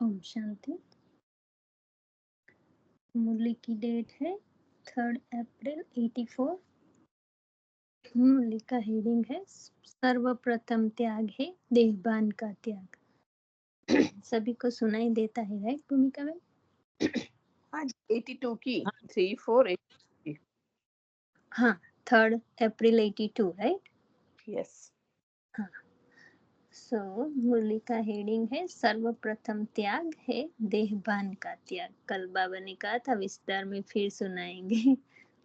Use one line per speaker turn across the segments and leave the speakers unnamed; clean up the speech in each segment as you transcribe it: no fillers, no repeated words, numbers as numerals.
ओम शांति। मुरली की डेट है 3 अप्रैल 84। मुरली का हेडिंग है सर्वप्रथम त्याग है देहभान का त्याग। सभी को सुनाई देता है राइट भूमिका में?
हाँ 82 की 3482
हाँ 3 अप्रैल 82 राइट।
यस।
हाँ सो मुरली का हेडिंग है सर्वप्रथम त्याग है देहभान का त्याग। कल बाबा ने कहा था विस्तार में फिर सुनाएंगे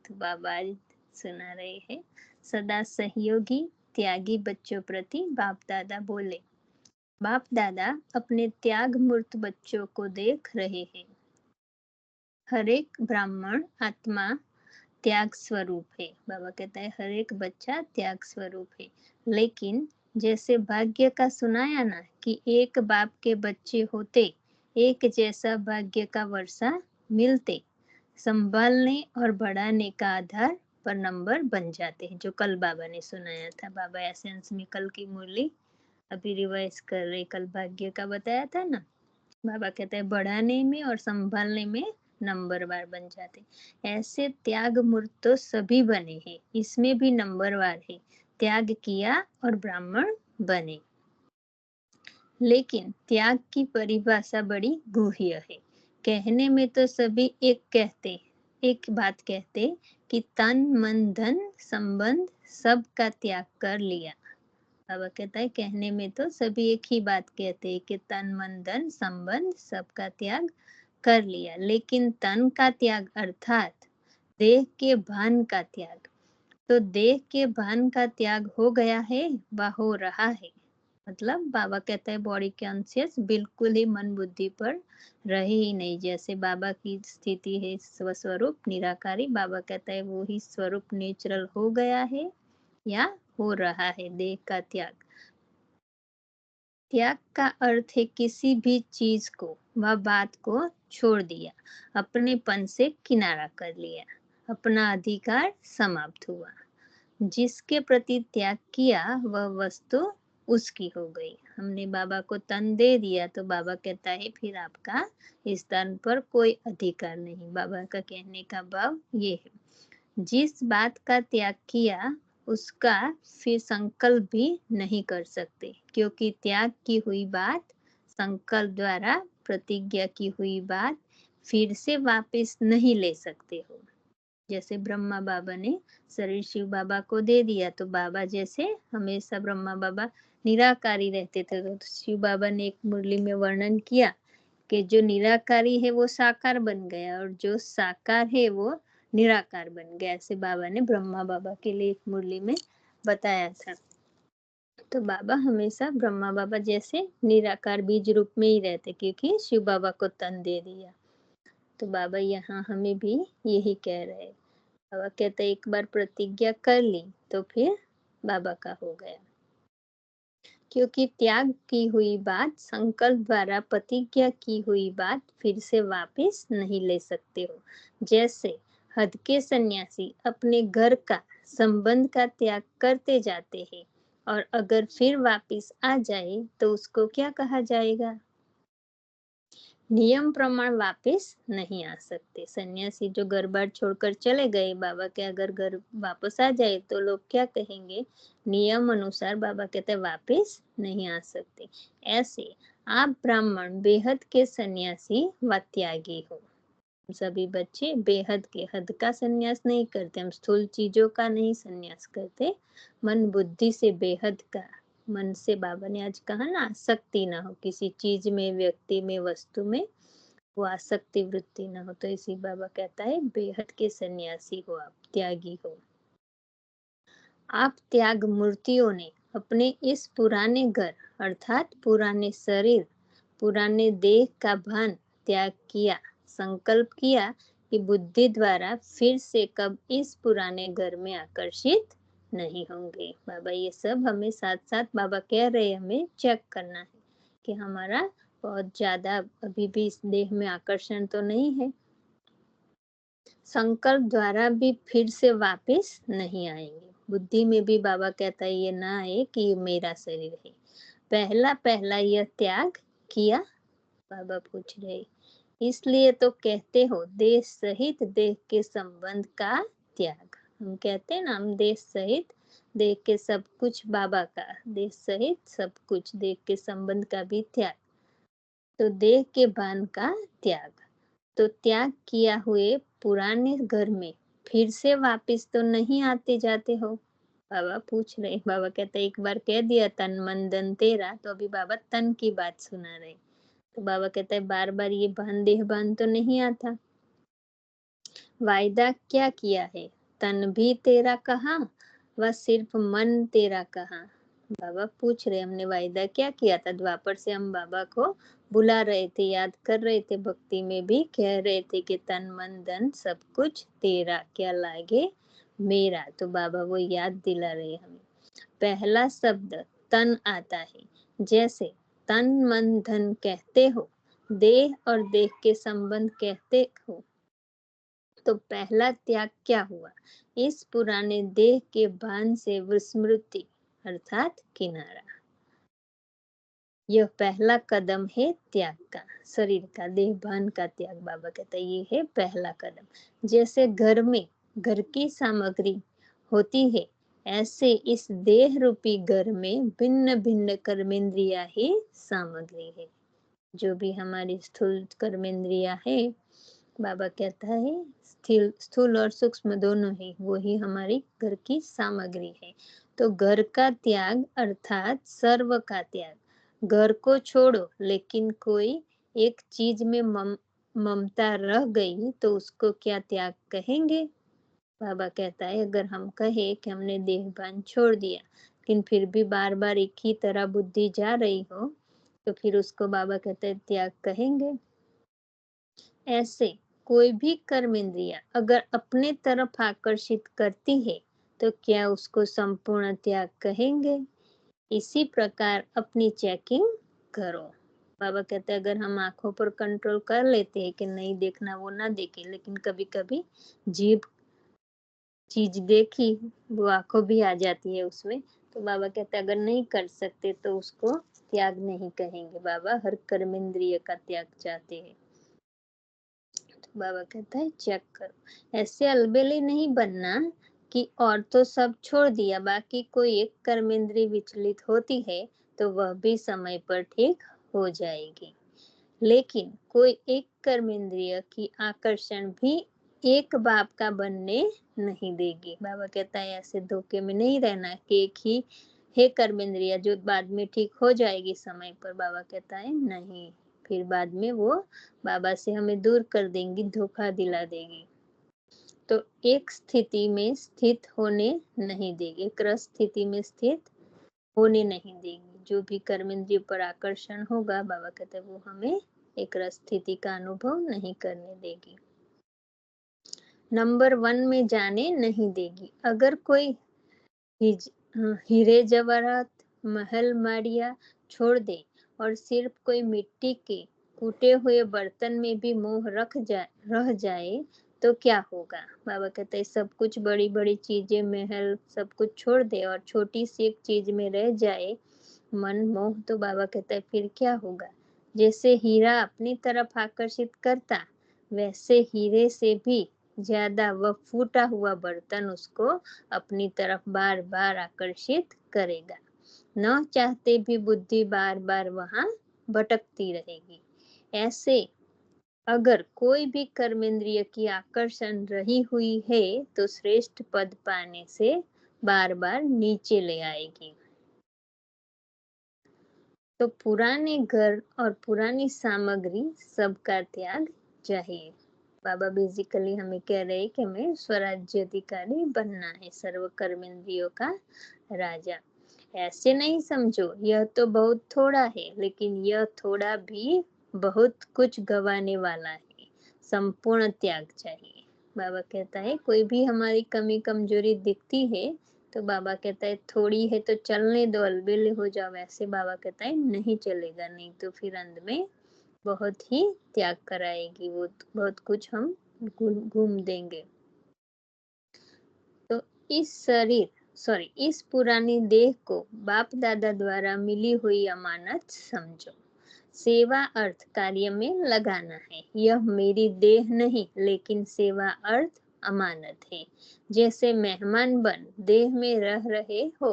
तो बाबा आज सुना रहे हैं। सदा सहयोगी त्यागी बच्चों प्रति बाप दादा बोले। बाप दादा अपने त्याग मूर्त बच्चों को देख रहे हैं। हर एक ब्राह्मण आत्मा त्याग स्वरूप है। बाबा कहता है हर एक बच्चा त्याग स्वरूप है, लेकिन जैसे भाग्य का सुनाया ना कि एक बाप के बच्चे होते एक जैसा भाग्य का वर्षा मिलते, संभालने और बढ़ाने का आधार पर नंबर बन जाते हैं, जो कल बाबा ने सुनाया था। बाबा एसेंस में कल की मुरली अभी रिवाइज कर रहे। कल भाग्य का बताया था ना। बाबा कहते हैं बढ़ाने में और संभालने में नंबरवार बन जाते। ऐसे त्याग मूर्त तो सभी बने हैं, इसमें भी नंबरवार है। त्याग किया और ब्राह्मण बने। लेकिन त्याग की परिभाषा बड़ी गुह्य है। कहने में तो सभी एक बात कहते कि तन मन धन संबंध सब का त्याग कर लिया। बाबा कहता है कहने में तो सभी एक ही बात कहते हैं कि तन मन धन संबंध सबका त्याग कर लिया, लेकिन तन का त्याग अर्थात देह के भान का त्याग, तो देह के भान का त्याग हो गया है व हो रहा है। मतलब बाबा कहता है बॉडी कॉन्शियस बिल्कुल ही मन बुद्धि पर रहे ही नहीं। जैसे बाबा की स्थिति है स्वस्वरूप निराकारी, बाबा कहता है वो ही स्वरूप नेचुरल हो गया है या हो रहा है। देह का त्याग, त्याग का अर्थ है किसी भी चीज को व बात को छोड़ दिया, अपनेपन से किनारा कर लिया, अपना अधिकार समाप्त हुआ। जिसके प्रति त्याग किया वह वस्तु उसकी हो गई। हमने बाबा को तन दे दिया तो बाबा कहता है फिर आपका इस तन पर कोई अधिकार नहीं। बाबा का कहने का भाव ये है, जिस बात का त्याग किया उसका फिर संकल्प भी नहीं कर सकते, क्योंकि त्याग की हुई बात, संकल्प द्वारा प्रतिज्ञा की हुई बात फिर से वापस नहीं ले सकते हो। जैसे ब्रह्मा बाबा ने शरीर शिव बाबा को दे दिया तो बाबा जैसे हमेशा ब्रह्मा बाबा निराकारी रहते थे, तो शिव बाबा ने एक मुरली में वर्णन किया कि जो निराकारी है वो साकार बन गया और जो साकार है वो निराकार बन गया। ऐसे बाबा ने ब्रह्मा बाबा के लिए एक मुरली में बताया था। तो बाबा हमेशा ब्रह्मा बाबा जैसे निराकार बीज रूप में ही रहते, क्योंकि शिव बाबा को तन दे दिया। तो बाबा यहाँ हमें भी यही कह रहे हैं। बाबा कहते एक बार प्रतिज्ञा कर ली तो फिर बाबा का हो गया, क्योंकि त्याग की हुई बात, संकल्प द्वारा प्रतिज्ञा की हुई बात फिर से वापस नहीं ले सकते हो। जैसे हद के सन्यासी अपने घर का संबंध का त्याग करते जाते हैं और अगर फिर वापस आ जाए तो उसको क्या कहा जाएगा? नियम प्रमाण वापस नहीं आ सकते। सन्यासी जो घर बार छोड़कर चले गए, बाबा के अगर घर वापस आ जाए तो लोग क्या कहेंगे? नियम अनुसार बाबा कहते हैं वापस नहीं आ सकते। ऐसे आप ब्राह्मण बेहद के सन्यासी व त्यागी हो। सभी बच्चे बेहद के हद का सन्यास नहीं करते, हम स्थूल चीजों का नहीं सन्यास करते, मन बुद्धि से बेहद का। मन से बाबा ने आज कहा ना आसक्ति ना हो किसी चीज में, व्यक्ति में, वस्तु में, वो आसक्ति वृत्ति ना हो। तो इसी बाबा कहता है बेहद के सन्यासी हो, आप त्यागी हो। आप त्याग मूर्तियों ने अपने इस पुराने घर अर्थात पुराने शरीर, पुराने देह का भान त्याग किया, संकल्प किया कि बुद्धि द्वारा फिर से कब इस पुराने घर में आकर्षित नहीं होंगे। बाबा ये सब हमें साथ साथ बाबा कह रहे हैं हमें चेक करना है कि हमारा बहुत ज्यादा अभी भी इस देह में आकर्षण तो नहीं है। संकल्प द्वारा भी फिर से वापस नहीं आएंगे। बुद्धि में भी बाबा कहता है ये ना आए कि ये मेरा शरीर है। पहला यह त्याग किया बाबा पूछ रहे, इसलिए तो कहते हो देह सहित देह के संबंध का त्याग। हम कहते हैं ना, हम देह सहित देह के सब कुछ बाबा का, देह सहित सब कुछ देह के संबंध का भी त्याग। तो देह के भान का त्याग, तो त्याग किया हुए पुराने घर में फिर से वापस तो नहीं आते जाते हो। बाबा पूछ रहे, बाबा कहते एक बार कह दिया तन मन धन तेरा, तो अभी बाबा तन की बात सुना रहे। तो बाबा कहता है बार बार ये भान देह भान तो नहीं आता। वायदा क्या किया है, तन भी तेरा कहा व सिर्फ मन तेरा कहा। बाबा पूछ रहे हमने वायदा क्या किया था, द्वापर से हम बाबा को बुला रहे थे, याद कर रहे थे, भक्ति में भी कह रहे थे कि तन मन धन सब कुछ तेरा, क्या लागे मेरा। तो बाबा वो याद दिला रहे हमें। पहला शब्द तन आता है, जैसे तन मन धन कहते हो, देह और देह के संबंध कहते हो, तो पहला त्याग क्या हुआ, इस पुराने देह के भान से विस्मृति अर्थात किनारा। यह पहला कदम है त्याग का, शरीर का देह भान का त्याग। बाबा कहता है ये है पहला कदम। जैसे घर में घर की सामग्री होती है, ऐसे इस देह रूपी घर में भिन्न भिन्न कर्मेंद्रिया ही सामग्री है। जो भी हमारी स्थूल कर्मेंद्रिया है, बाबा कहता है स्थूल और सूक्ष्म दोनों है, वही हमारी घर की सामग्री है। तो घर का त्याग अर्थात सर्व का त्याग। घर को छोड़ो, लेकिन कोई एक चीज में ममता रह गई तो उसको क्या त्याग कहेंगे। बाबा कहता है अगर हम कहे कि हमने देहभान छोड़ दिया, लेकिन फिर भी बार बार एक ही तरह बुद्धि जा रही हो, तो फिर उसको बाबा कहते हैं त्याग कहेंगे। ऐसे कोई भी कर्म इंद्रिया अगर अपने तरफ आकर्षित करती है, तो क्या उसको संपूर्ण त्याग कहेंगे। इसी प्रकार अपनी चेकिंग करो। बाबा कहते हैं अगर हम आंखों पर कंट्रोल कर लेते हैं कि नहीं देखना, वो ना देखे, लेकिन कभी कभी जीभ चीज देखी, वो आंखों भी आ जाती है उसमें, तो बाबा कहते हैं अगर नहीं कर सकते तो उसको त्याग नहीं कहेंगे। बाबा हर कर्म इंद्रिय का त्याग चाहते हैं। बाबा कहता है चेक करो, ऐसे अलबेले नहीं बनना कि और तो सब छोड़ दिया, बाकी कोई एक कर्मेंद्रिय विचलित होती है तो वह भी समय पर ठीक हो जाएगी, लेकिन कोई एक कर्मेंद्रिय की आकर्षण भी एक बाप का बनने नहीं देगी। बाबा कहता है ऐसे धोखे में नहीं रहना कि एक ही है कर्मेंद्रिय जो बाद में ठीक हो जाएगी समय पर। बाबा कहता है नहीं, फिर बाद में वो बाबा से हमें दूर कर देंगी, धोखा दिला देगी। तो एक स्थिति में स्थित होने नहीं देगी, एक रस स्थिति में स्थित होने नहीं देगी। जो भी कर्मेंद्रिय पर आकर्षण होगा, बाबा कहते हैं वो हमें एक रस स्थिति का अनुभव नहीं करने देगी, नंबर 1 में जाने नहीं देगी। अगर कोई हीरे जवाहरात महल माड़िया छोड़ दे और सिर्फ कोई मिट्टी के कूटे हुए बर्तन में भी मोह रह जाए तो क्या होगा। बाबा कहते हैं सब कुछ बड़ी बड़ी चीजें महल सब कुछ छोड़ दे और छोटी सी एक चीज में रह जाए मन मोह, तो बाबा कहता है फिर क्या होगा। जैसे हीरा अपनी तरफ आकर्षित करता, वैसे हीरे से भी ज्यादा वह फूटा हुआ बर्तन उसको अपनी तरफ बार बार आकर्षित करेगा। न चाहते भी बुद्धि बार बार वहां भटकती रहेगी। ऐसे अगर कोई भी कर्मेंद्रिय की आकर्षण रही हुई है तो श्रेष्ठ पद पाने से बार बार नीचे ले आएगी। तो पुराने घर और पुरानी सामग्री सबका त्याग चाहिए। बाबा बेसिकली हमें कह रहे हैं कि हमें स्वराज्य अधिकारी बनना है, सर्व कर्मेंद्रियों का राजा। ऐसे नहीं समझो यह तो बहुत थोड़ा है, लेकिन यह थोड़ा भी बहुत कुछ गवाने वाला है। संपूर्ण त्याग चाहिए। बाबा कहता है कोई भी हमारी कमी कमजोरी दिखती है तो बाबा कहता है थोड़ी है तो चलने दो, अलबेले हो जाओ। ऐसे बाबा कहता है नहीं चलेगा, नहीं तो फिर अंत में बहुत ही त्याग कराएगी वो, बहुत कुछ हम घूम देंगे। तो इस पुरानी देह को बाप दादा द्वारा मिली हुई अमानत समझो। सेवा अर्थ कार्य में लगाना है। यह मेरी देह नहीं लेकिन सेवा अर्थ अमानत है। जैसे मेहमान बन देह में रह रहे हो।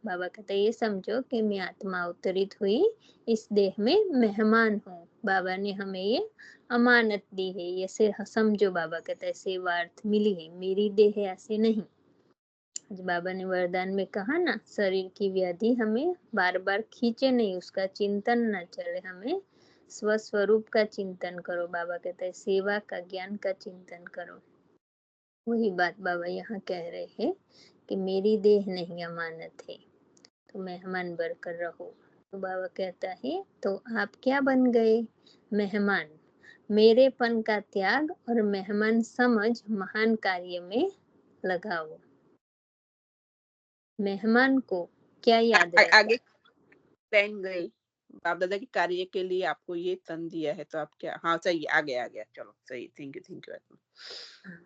बाबा कहते ये समझो कि मैं आत्मा अवतरित हुई, इस देह में मेहमान हूँ। बाबा ने हमें ये अमानत दी है, ये से समझो। बाबा कहता है सेवा अर्थ मिली है, मेरी देह है ऐसे नहीं। आज बाबा ने वरदान में कहा ना, शरीर की व्याधि हमें बार बार खींचे नहीं, उसका चिंतन न चले, हमें स्वस्वरूप का चिंतन करो। बाबा कहते हैं सेवा का, ज्ञान का चिंतन करो। वही बात बाबा यहाँ कह रहे हैं कि मेरी देह नहीं अमानत है, तो मेहमान बनकर रहो। तो बाबा कहता है तो आप क्या बन गए? मेहमान। मेरेपन का त्याग और मेहमान समझ महान कार्य में लगाओ। मेहमान को क्या याद रहता
आगे
है?
लाइन गई, बाप दादा के कार्य के लिए आपको ये तन दिया है, तो आप क्या, हाँ सही, आ गया, चलो सही, थैंक यू आत्मा।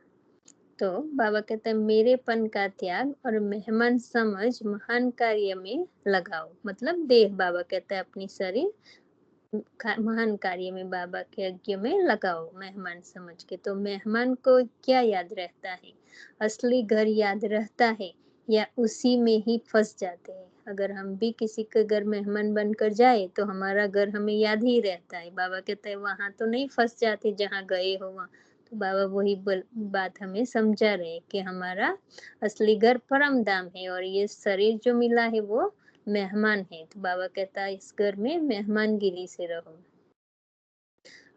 तो बाबा कहते हैं मेरेपन का त्याग और मेहमान समझ महान कार्य में लगाओ। मतलब देह, बाबा कहता है अपनी शरीर महान कार्य में, बाबा के यज्ञ में लगाओ मेहमान समझ के। तो मेहमान को क्या याद रहता है? असली घर याद रहता है या उसी में ही फंस जाते हैं? अगर हम भी किसी के घर मेहमान बनकर जाए तो हमारा घर हमें याद ही रहता है। बाबा कहते हैं वहां तो नहीं फंस जाते जहाँ गए हो वहां। तो बाबा वही बात हमें समझा रहे कि हमारा असली घर परम धाम है और ये शरीर जो मिला है वो मेहमान है। तो बाबा कहता है इस घर में मेहमानगिरी से रहो।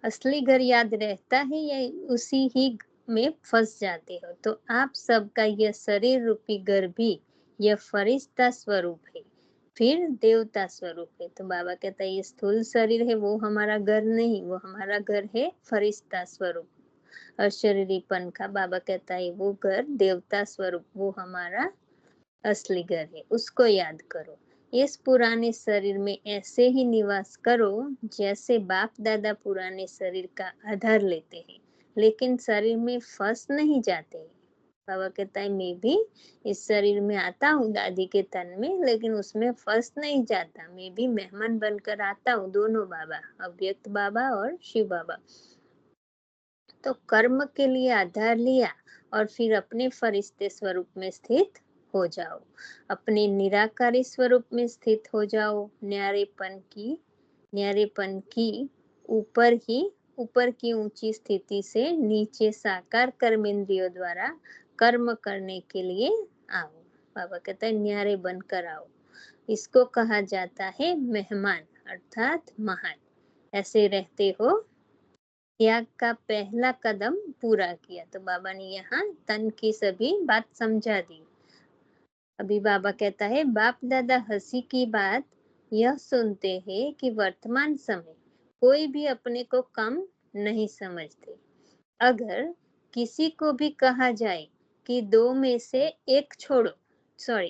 असली घर याद रहता है या उसी ही में फंस जाते हो? तो आप सबका यह शरीर रूपी घर भी यह फरिश्ता स्वरूप है, फिर देवता स्वरूप है। तो बाबा कहता है ये स्थूल शरीर है वो हमारा घर नहीं, वो हमारा घर है फरिश्ता स्वरूप। और शरीरीपन का बाबा कहता है वो घर देवता स्वरूप, वो हमारा असली घर है, उसको याद करो। इस पुराने शरीर में ऐसे ही निवास करो जैसे बाप दादा पुराने शरीर का आधार लेते हैं, लेकिन शरीर में फंस नहीं जाते हैं। बाबा कहता है मैं भी इस शरीर में आता हूँ दादी के तन में, लेकिन उसमें फंस नहीं जाता। मैं भी मेहमान बनकर आता हूँ, दोनों बाबा, अव्यक्त बाबा और शिव बाबा। तो कर्म के लिए आधार लिया और फिर अपने फरिश्ते स्वरूप में स्थित हो जाओ, अपने निराकारी स्वरूप में स्थित हो जाओ। न्यारेपन की ऊपर की ऊंची स्थिति से नीचे साकार कर्मेंद्रियों द्वारा कर्म करने के लिए आओ। बाबा कहता है न्यारे बनकर आओ। इसको कहा जाता है मेहमान अर्थात महान। ऐसे रहते हो, त्याग का पहला कदम पूरा किया। तो बाबा ने यहाँ तन की सभी बात समझा दी। अभी बाबा कहता है बाप दादा हंसी की बात यह सुनते हैं कि वर्तमान समय कोई भी अपने को कम नहीं समझते। अगर किसी को भी कहा जाए कि दो में से एक छोड़ो,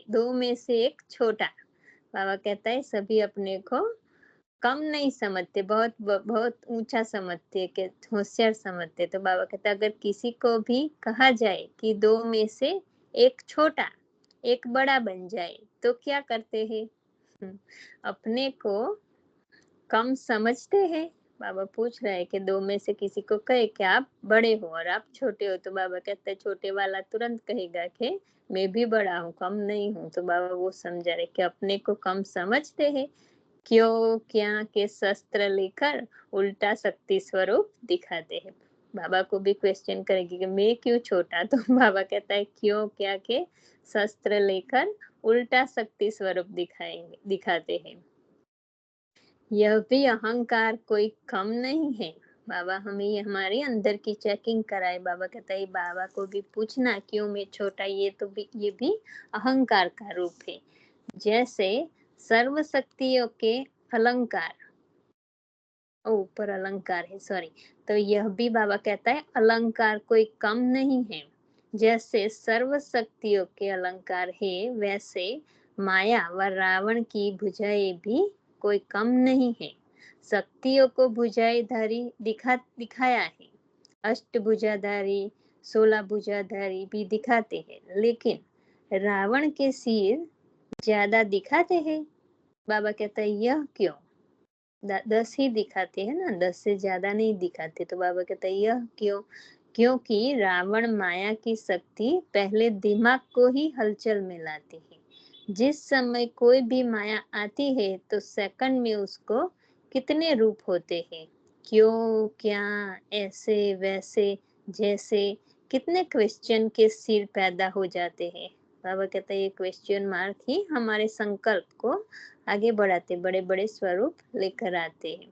दो में से एक छोटा, बाबा कहता है सभी अपने को कम नहीं समझते, बहुत ऊंचा समझते, कि होशियार समझते। तो बाबा कहते अगर किसी को भी कहा जाए कि दो में से एक छोटा एक बड़ा बन जाए तो क्या करते हैं? अपने को कम समझते हैं। बाबा पूछ रहे हैं कि दो में से किसी को कहे कि आप बड़े हो और आप छोटे हो, तो बाबा कहते हैं छोटे वाला तुरंत कहेगा कि मैं भी बड़ा हूँ, कम नहीं हूँ। तो बाबा वो समझा रहे कि अपने को कम समझते हैं, क्यों क्या के शस्त्र लेकर उल्टा शक्ति स्वरूप दिखाते हैं। बाबा को भी क्वेश्चन करेगी कि मैं क्यों छोटा? तो बाबा कहता है क्यों क्या के शस्त्र लेकर उल्टा शक्ति स्वरूप दिखाते हैं। यह भी अहंकार कोई कम नहीं है। बाबा हमें ये हमारे अंदर की चेकिंग कराए। बाबा कहता है बाबा को भी पूछना क्यों मैं छोटा, ये भी अहंकार का रूप है। जैसे सर्व शक्तियों के अलंकार, ऊपर अलंकार है, सॉरी, तो यह भी बाबा कहता है अलंकार कोई कम नहीं है। जैसे सर्व शक्तियों के अलंकार है वैसे माया व रावण की भुजाएं भी कोई कम नहीं है। शक्तियों को भुजाएधारी दिखाया है, अष्टभुजाधारी 16 भुजाधारी भी दिखाते हैं, लेकिन रावण के सिर ज्यादा दिखाते हैं। बाबा कहता है यह क्यों? 10 ही दिखाते हैं ना, 10 से ज्यादा नहीं दिखाते। तो बाबा कहता है यह क्यों? क्योंकि रावण माया की शक्ति पहले दिमाग को ही हलचल में लाती है। जिस समय कोई भी माया आती है तो सेकंड में उसको कितने रूप होते हैं, क्यों, क्या, ऐसे, वैसे, जैसे, कितने क्वेश्चन के सिर पैदा हो जाते हैं। बाबा कहता है ये क्वेश्चन मार्क ही हमारे संकल्प को आगे बढ़ाते, बड़े बड़े स्वरूप लेकर आते हैं।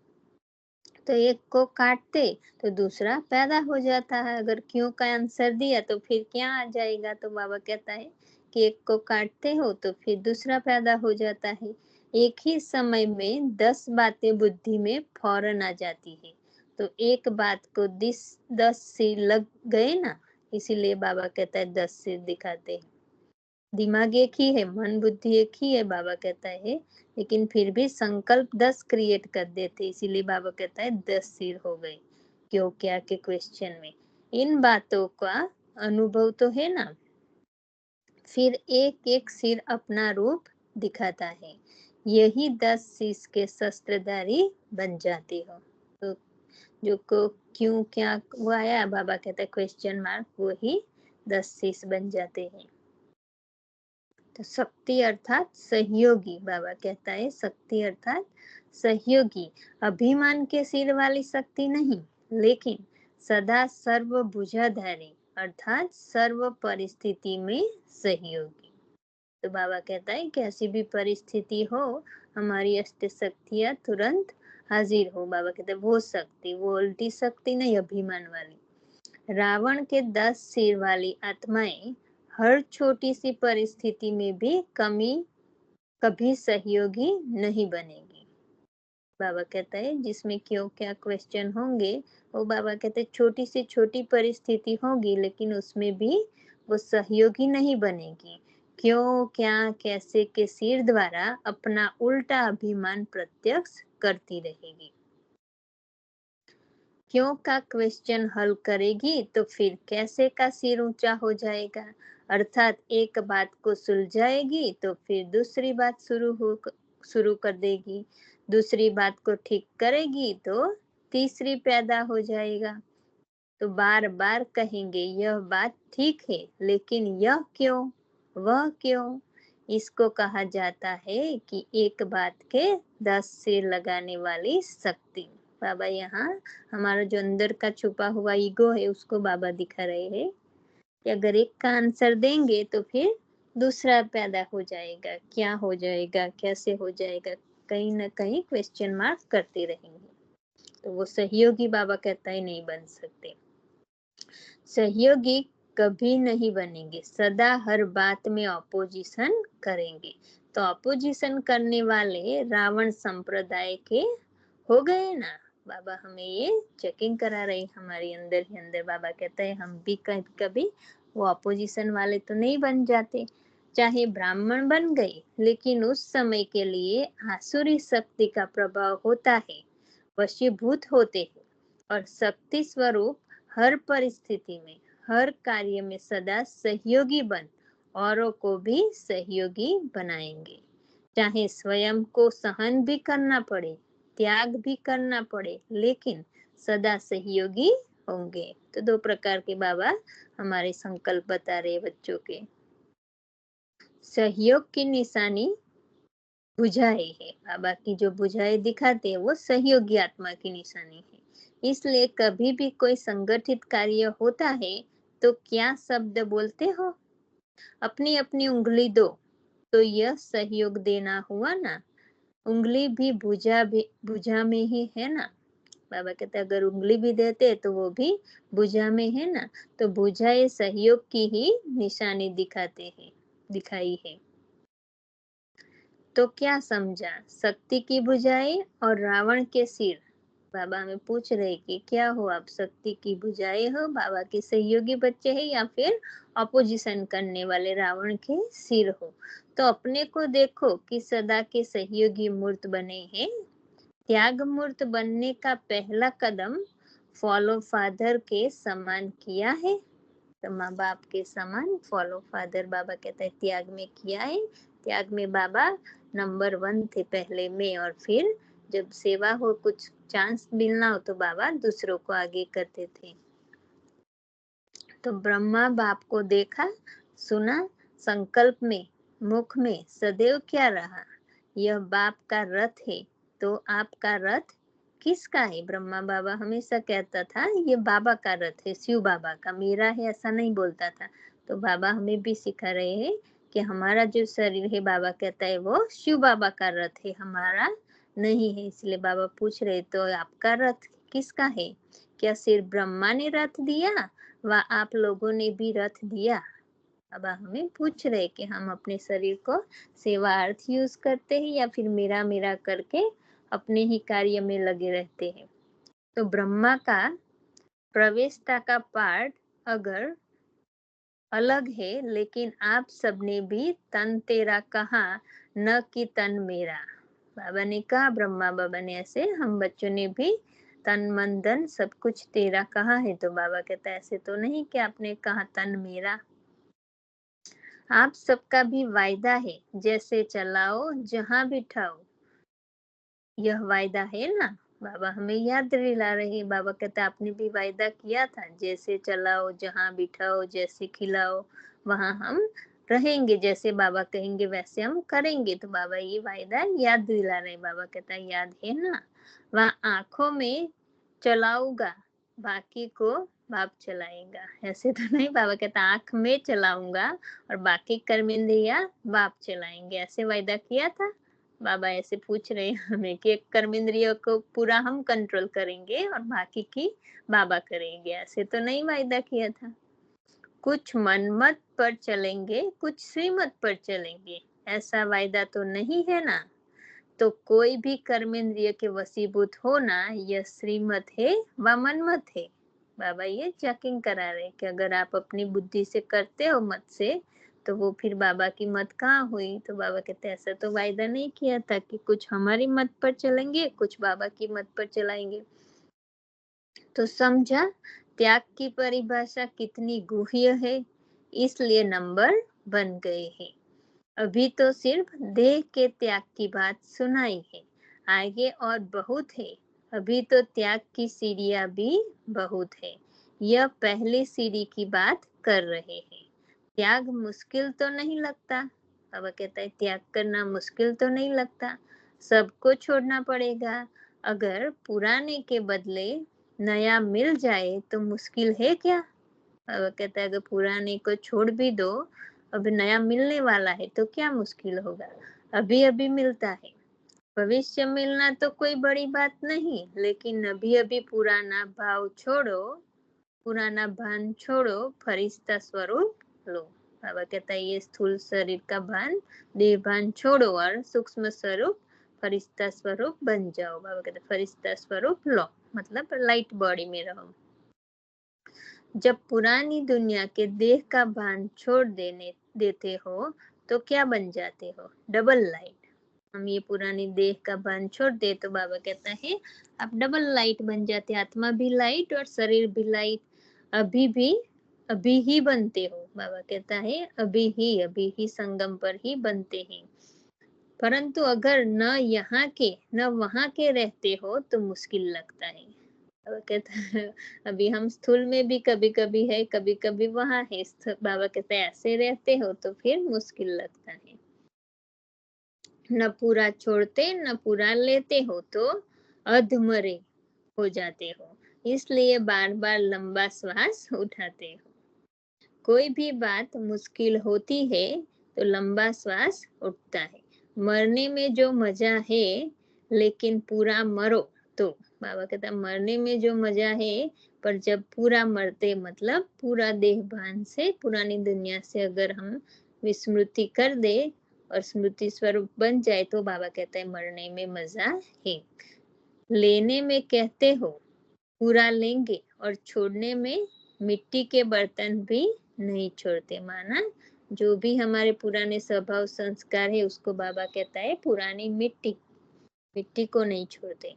तो एक को काटते तो दूसरा पैदा हो जाता है। अगर क्यों का आंसर दिया तो फिर क्या आ जाएगा? तो बाबा कहता है कि एक को काटते हो तो फिर दूसरा पैदा हो जाता है। एक ही समय में 10 बातें बुद्धि में फौरन आ जाती है। तो एक बात को 10 सिर लग गए ना, इसीलिए बाबा कहता है 10 सिर दिखाते हैं। दिमाग एक ही है, मन बुद्धि एक ही है, बाबा कहता है, लेकिन फिर भी संकल्प 10 क्रिएट कर देते, इसीलिए बाबा कहता है 10 सिर हो गए। क्यों क्या के क्वेश्चन में इन बातों का अनुभव तो है ना, फिर एक एक सिर अपना रूप दिखाता है। यही 10 शीश के शस्त्रधारी बन जाते हो। तो जो को क्यों क्या वो आया, बाबा कहता है क्वेश्चन मार्क, वही 10 शीश बन जाते हैं। तो शक्ति अर्थात सहयोगी, बाबा कहता है शक्ति अर्थात सहयोगी, अभिमान के सिर वाली शक्ति नहीं, लेकिन सदा सर्वभुजाधारी अर्थात सर्व परिस्थिति में सहयोगी। तो बाबा कहता है कैसी भी परिस्थिति हो, हमारी अष्ट शक्तियां तुरंत हाजिर हो। बाबा कहते हैं वो शक्ति, वो उल्टी शक्ति नहीं, अभिमान वाली। रावण के 10 सिर वाली आत्माएं हर छोटी सी परिस्थिति में भी कभी सहयोगी नहीं बनेगी। बाबा कहता है जिसमें क्यों क्या क्वेश्चन होंगे, वो बाबा कहते हैं छोटी से छोटी परिस्थिति होगी लेकिन उसमें भी वो सहयोगी नहीं बनेगी। क्यों क्या कैसे के सिर द्वारा अपना उल्टा अभिमान प्रत्यक्ष करती रहेगी। क्यों का क्वेश्चन हल करेगी तो फिर कैसे का सिर ऊंचा हो जाएगा, अर्थात एक बात को सुलझाएगी तो फिर दूसरी बात शुरू कर देगी, दूसरी बात को ठीक करेगी तो तीसरी पैदा हो जाएगा। तो बार बार कहेंगे यह बात ठीक है, लेकिन यह क्यों, वह क्यों, इसको कहा जाता है कि एक बात के 10 सिर लगाने वाली शक्ति। बाबा यहाँ हमारा जो अंदर का छुपा हुआ ईगो है उसको बाबा दिखा रहे हैं कि अगर एक का आंसर देंगे तो फिर दूसरा पैदा हो जाएगा, क्या हो जाएगा, कैसे हो जाएगा, कहीं ना कहीं क्वेश्चन मार्क करते रहेंगे। तो वो सहयोगी बाबा कहता है नहीं बन सकते, सहयोगी कभी नहीं बनेंगे, सदा हर बात में ऑपोजिशन करेंगे। तो ऑपोजिशन करने वाले रावण संप्रदाय के हो गए ना। बाबा हमें ये चेकिंग करा रहे हमारे अंदर ही अंदर। बाबा कहते हैं हम भी कभी कभी वो ऑपोजिशन वाले तो नहीं बन जाते, चाहे ब्राह्मण बन गए, लेकिन उस समय के लिए आसुरी शक्ति का प्रभाव होता है, वशीभूत होते हैं, और शक्ति स्वरूप हर परिस्थिति में हर कार्य में सदा सहयोगी बन औरों को भी सहयोगी बनाएंगे, चाहे स्वयं को सहन भी करना पड़े, त्याग भी करना पड़े, लेकिन सदा सहयोगी होंगे। तो 2 प्रकार के बाबा हमारे संकल्प बता रहे बच्चों के। सहयोग की निशानी बुझाए है, बाबा की जो बुझाए दिखाते हैं वो सहयोगी आत्मा की निशानी है। इसलिए कभी भी कोई संगठित कार्य होता है तो क्या शब्द बोलते हो, अपनी अपनी उंगली दो, तो यह सहयोग देना हुआ ना। उंगली भी भुजा में ही है ना। बाबा कहते अगर उंगली भी देते तो वो भी भुजा में है ना। तो भुजा ये सहयोग की ही निशानी दिखाई है। तो क्या समझा, शक्ति की भुजाएं और रावण के सिर। बाबा हमें पूछ रहे कि क्या हो आप, शक्ति की भुजाएं हो, बाबा के सहयोगी बच्चे हैं, या फिर अपोजिशन करने वाले रावण के सिर हो। तो अपने को देखो कि सदा के सहयोगी मूर्त बने हैं। त्याग मूर्त बनने का पहला कदम फॉलो फादर के समान किया है। तो माँ बाप के समान फॉलो फादर बाबा कहता है त्याग में किया है। त्याग में बाबा नंबर 1 थे पहले में, और फिर जब सेवा हो, कुछ चांस मिलना हो तो बाबा दूसरों को आगे करते थे। तो ब्रह्मा बाप को देखा, सुना, संकल्प में, मुख में सदैव क्या रहा, यह बाप का रथ है, तो आपका रथ किसका है? ब्रह्मा बाबा हमेशा कहता था ये बाबा का रथ है, शिव बाबा का, मेरा है ऐसा नहीं बोलता था। तो बाबा हमें भी सिखा रहे हैं कि हमारा जो शरीर है, बाबा कहता है वो शिव बाबा का रथ है, हमारा नहीं है। इसलिए बाबा पूछ रहे तो आपका रथ किसका है? क्या सिर्फ ब्रह्मा ने रथ दिया व आप लोगों ने भी रथ दिया? बाबा हमें पूछ रहे कि हम अपने शरीर को सेवार्थ यूज करते हैं या फिर मेरा मेरा करके अपने ही कार्य में लगे रहते हैं। तो ब्रह्मा का प्रवेशता का पार्ट अगर अलग है, लेकिन आप सबने भी तन तेरा कहा, न कि तन मेरा। बाबा ने कहा, ब्रह्मा बाबा ने ऐसे, हम बच्चों ने भी तन मन धन सब कुछ तेरा कहा है। तो बाबा कहता है ऐसे तो नहीं कि आपने कहा तन मेरा। आप सबका भी वायदा है, जैसे चलाओ जहां बिठाओ, यह वायदा है ना। बाबा हमें याद दिला रहे। बाबा कहता आपने भी वायदा किया था, जैसे चलाओ जहां बिठाओ, जैसे खिलाओ वहां हम रहेंगे, जैसे बाबा कहेंगे वैसे हम करेंगे। तो बाबा ये वायदा याद दिला रहे। बाबा कहता याद है ना। वहां आंखों में चलाऊंगा, बाकी को बाप चलाएगा, ऐसे तो नहीं। बाबा कहता आंख में चलाऊंगा और बाकी कर्मेंद्रिया बाप चलाएंगे, ऐसे वायदा किया था। बाबा ऐसे पूछ रहे हैं हमें कि कर्मेंद्रियों को पूरा हम कंट्रोल करेंगे और बाकी की बाबा करेंगे, ऐसे तो नहीं वायदा किया था। कुछ मनमत पर चलेंगे, कुछ श्रीमत पर चलेंगे, ऐसा वायदा तो नहीं है ना। तो कोई भी कर्मेंद्रिय के वशीभूत होना, यह श्रीमत है व मनमत है। बाबा ये चेकिंग करा रहे कि अगर आप अपनी बुद्धि से करते हो मत से, तो वो फिर बाबा की मत कहाँ हुई। तो बाबा कहते ऐसा तो वायदा नहीं किया था कि कुछ हमारी मत पर चलेंगे, कुछ बाबा की मत पर चलाएंगे। तो समझा त्याग की परिभाषा कितनी गुह्य है, इसलिए नंबर बन गए हैं। अभी तो सिर्फ देह के त्याग की बात सुनाई है, आगे और बहुत है। अभी तो त्याग की सीढ़ियां भी बहुत है, यह पहली सीढ़ी की बात कर रहे हैं। त्याग मुश्किल तो नहीं लगता। बाबा कहता है त्याग करना मुश्किल तो नहीं लगता, सबको छोड़ना पड़ेगा। अगर पुराने के बदले नया मिल जाए तो मुश्किल है क्या? बाबा कहता है अगर पुराने को छोड़ भी दो, अब नया मिलने वाला है तो क्या मुश्किल होगा, अभी अभी मिलता है। भविष्य मिलना तो कोई बड़ी बात नहीं, लेकिन अभी अभी पुराना भाव छोड़ो, पुराना भान छोड़ो, फरिश्ता स्वरूप लो। बाबा कहता है ये स्थूल शरीर का भान, देह भान छोड़ो और सूक्ष्म स्वरूप फरिश्ता स्वरूप बन जाओ। बाबा कहते फरिश्ता स्वरूप लो, मतलब लाइट बॉडी में रहो। जब पुरानी दुनिया के देह का भान छोड़ देते हो तो क्या बन जाते हो? Double light. हम ये पुरानी देह का भान छोड़ दे तो बाबा कहता है आप डबल लाइट बन जाते, आत्मा भी लाइट और शरीर भी लाइट। अभी ही बनते हो। बाबा कहता है अभी ही संगम पर ही बनते हैं। परंतु अगर न यहाँ के न वहाँ के रहते हो तो मुश्किल लगता है। बाबा कहता है अभी हम स्थूल में भी कभी कभी है, कभी कभी वहां है। बाबा कहते हैं ऐसे रहते हो तो फिर मुश्किल लगता है। न पूरा छोड़ते न पूरा लेते हो तो अधमरे हो जाते हो, इसलिए बार बार लंबा श्वास उठाते हो। कोई भी बात मुश्किल होती है तो लंबा श्वास उठता है। मरने में जो मजा है, लेकिन पूरा मरो तो। बाबा कहता मरने में जो मजा है, पर जब पूरा मरते मतलब पूरा देह भान से पुरानी दुनिया से अगर हम विस्मृति कर दे और स्मृति स्वरूप बन जाए तो बाबा कहता है मरने में मजा है। लेने में कहते हो पूरा लेंगे और छोड़ने में मिट्टी के बर्तन भी नहीं छोड़ते। माना जो भी हमारे पुराने स्वभाव संस्कार है उसको बाबा कहता है पुरानी मिट्टी को नहीं छोड़ते,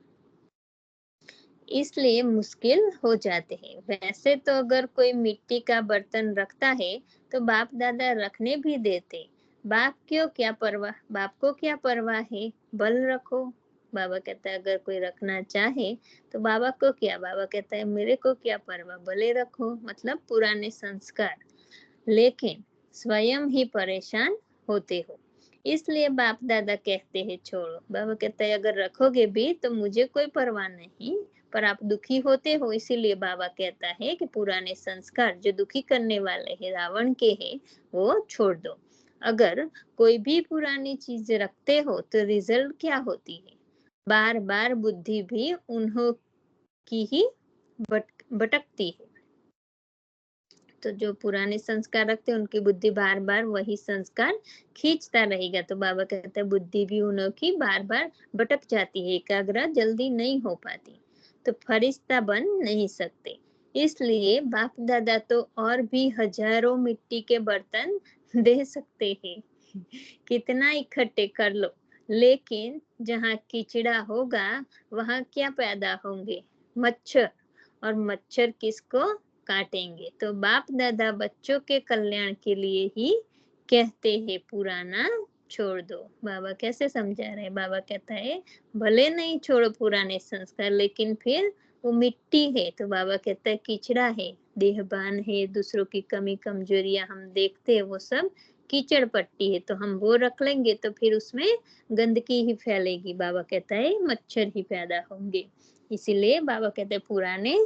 इसलिए मुश्किल हो जाते हैं। वैसे तो अगर कोई मिट्टी का बर्तन रखता है तो बाप दादा रखने भी देते। बाप को क्या परवाह है, बल रखो। बाबा कहता है अगर कोई रखना चाहे तो बाबा को क्या, बाबा कहता है मेरे को क्या परवाह, भले रखो, मतलब पुराने संस्कार, लेकिन स्वयं ही परेशान होते हो, इसलिए बाप दादा कहते हैं छोड़ो। बाबा कहता है अगर रखोगे भी तो मुझे कोई परवाह नहीं, पर आप दुखी होते हो, इसीलिए बाबा कहता है कि पुराने संस्कार जो दुखी करने वाले हैं, रावण के हैं, वो छोड़ दो। अगर कोई भी पुरानी चीज रखते हो तो रिजल्ट क्या होती है, बार बार बुद्धि भी उन्हों की ही भटकती है। तो जो पुराने संस्कार रखते हैं उनकी बुद्धि बार बार वही संस्कार खींचता रहेगा। तो बाबा कहते हैं बुद्धि भी उन्हों की बार बार भटक जाती है, एकाग्र जल्दी नहीं हो पाती, तो फरिश्ता बन नहीं सकते। इसलिए बाप दादा तो और भी हजारों मिट्टी के बर्तन दे सकते हैं, कितना इकट्ठे कर लो, लेकिन जहाँ कीचड़ा होगा वहाँ क्या पैदा होंगे, मच्छर, और मच्छर किसको काटेंगे। तो बाप दादा बच्चों के कल्याण के लिए ही कहते हैं पुराना छोड़ दो। बाबा कैसे समझा रहे हैं, बाबा कहता है भले नहीं छोड़ो पुराने संस्कार, लेकिन फिर वो मिट्टी है, तो बाबा कहता है कीचड़ा है, देहबान है, दूसरों की कमी कमजोरियां हम देखते हैं, वो सब कीचड़ पट्टी है, तो हम वो रख लेंगे तो फिर उसमें गंदगी ही फैलेगी। बाबा कहता है मच्छर ही पैदा होंगे। इसीलिए बाबा कहते हैं पुराने